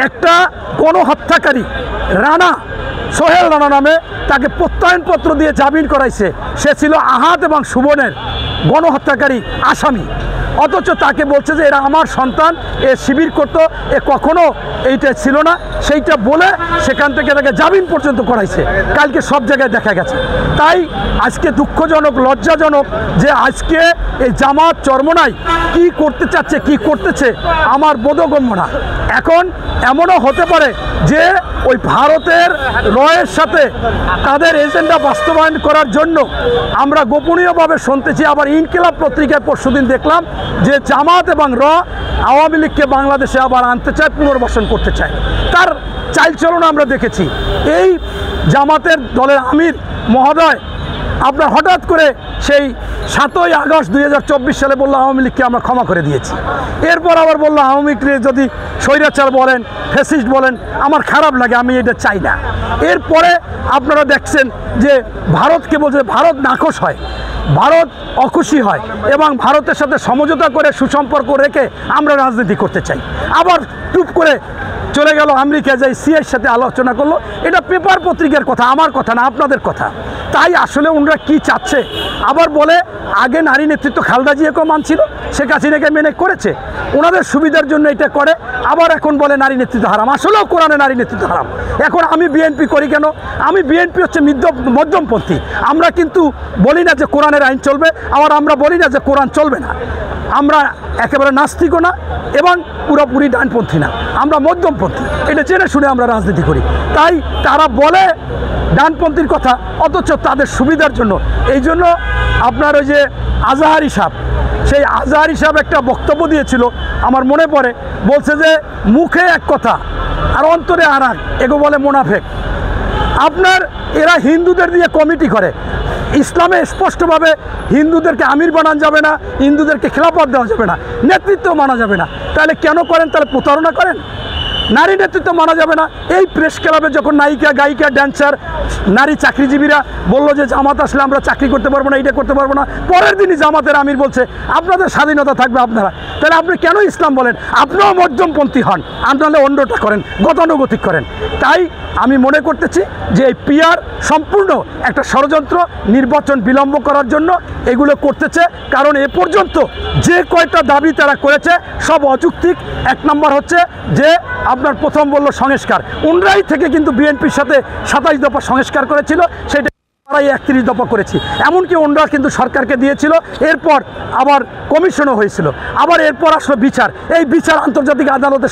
একটা গণহত্যাকারী রানা, সোহেল রানা নামে, তাকে প্রত্যয়নপত্র দিয়ে জামিন করাইছে। সে ছিল আহাদ এবং সুবনের গণহত্যাকারী আসামি, অথচ তাকে বলছে যে এরা আমার সন্তান, এ শিবির করতো, এ কখনো এইটা ছিল না, সেইটা বলে সেখান থেকে তাকে জামিন পর্যন্ত করাইছে। কালকে সব জায়গায় দেখা গেছে। তাই আজকে দুঃখজনক, লজ্জাজনক যে আজকে এই জামাত চরমনাই কি করতে চাচ্ছে, কি করতেছে আমার বোধগম্য না। এখন এমনও হতে পারে যে ওই ভারতের রয়ের সাথে তাদের এজেন্ডা বাস্তবায়ন করার জন্য আমরা গোপনীয়ভাবে শুনতেছি। আবার ইনকিলাব পত্রিকায় পরশুদিন দেখলাম যে জামাত এবং আওয়ামী লীগকে বাংলাদেশে আবার আনতে চায়, পুনর্বাসন করতে চায়। তার চালচলন আমরা দেখেছি। এই জামাতের দলের আমির মহোদয় আপনার হঠাৎ করে সেই 7ই আগস্ট 2024 সালে বললো আওয়ামী লীগকে আমরা ক্ষমা করে দিয়েছি। এরপর আবার বললো আওয়ামী লীগকে যদি স্বৈরাচার বলেন, ফ্যাসিস্ট বলেন, আমার খারাপ লাগে, আমি এটা চাই না। এরপরে আপনারা দেখছেন যে ভারতকে বলছে ভারত নাখোশ হয়, ভারত অখুশি হয় এবং ভারতের সাথে সমঝোতা করে সুসম্পর্ক রেখে আমরা রাজনীতি করতে চাই। আবার চুপ করে চলে গেল আমেরিকা, যাই সিআইর সাথে আলোচনা করলো। এটা পেপার পত্রিকার কথা, আমার কথা না, আপনাদের কথা। তাই আসলে ওনারা কি চাচ্ছে? আবার বলে আগে নারী নেতৃত্ব খালেদা জিয়াকেও মানছিল, শেখ হাসিনাকে মেনে করেছে, ওনাদের সুবিধার জন্য এটা করে। আবার এখন বলে নারী নেতৃত্ব হারাম। আসলেও কোরআনে নারী নেতৃত্ব হারাম। এখন আমি বিএনপি করি কেন? আমি বিএনপি হচ্ছে মধ্যমপন্থী। আমরা কিন্তু বলি না যে কোরআনের আইন চলবে, আবার আমরা বলি না যে কোরআন চলবে না। আমরা একেবারে নাস্তিকও না এবং পুরোপুরি ডানপন্থী না, আমরা মধ্যমপন্থী। এটা জেনে শুনে আমরা রাজনীতি করি। তাই তারা বলে ডানপন্থীর কথা, অথচ তাদের সুবিধার জন্য। এই জন্য আপনার ওই যে আজহারি সাহেব, সেই আজহারি সাহেব একটা বক্তব্য দিয়েছিল, আমার মনে পড়ে, বলছে যে মুখে এক কথা আর অন্তরে আর এক, এগো বলে মুনাফেক। আপনার এরা হিন্দুদের দিয়ে কমিটি করে। ইসলামে স্পষ্টভাবে হিন্দুদেরকে আমির বানানো যাবে না, হিন্দুদেরকে খেলাফত দেওয়া যাবে না, নেতৃত্ব মানা যাবে না। তাহলে কেন করেন? তাহলে প্রতারণা করেন। নারী নেতৃত্ব মানা যাবে না। এই প্রেস ক্লাবে যখন নায়িকা, গায়িকা, ড্যান্সার, নারী চাকরিজীবীরা বললো যে জামাত আসলে আমরা চাকরি করতে পারবো না, এটা করতে পারবো না, পরের দিনই জামাতের আমির বলছে আপনাদের স্বাধীনতা থাকবে আপনারা। তাহলে আপনি কেন ইসলাম বলেন? আপনিও মধ্যমপন্থী হন, আপনারা অন্যটা করেন, গতানুগতিক করেন। তাই আমি মনে করতেছি যে এই পিআর সম্পূর্ণ একটা ষড়যন্ত্র, নির্বাচন বিলম্ব করার জন্য এগুলো করতেছে। কারণ এ পর্যন্ত যে কয়টা দাবি তারা করেছে সব অযৌক্তিক। 1 নম্বর হচ্ছে যে আপনার প্রথম বললো সংস্কার, উনরাই থেকে কিন্তু বিএনপির সাথে 27 দফা সংস্কার করেছিল, সেটা 31 দফা করেছি। এমনকি ওনরা কিন্তু সরকারকে দিয়েছিল। এরপর আবার কমিশনও হয়েছিল, আবার এরপর আসলো বিচার। এই বিচার আন্তর্জাতিক আদালতে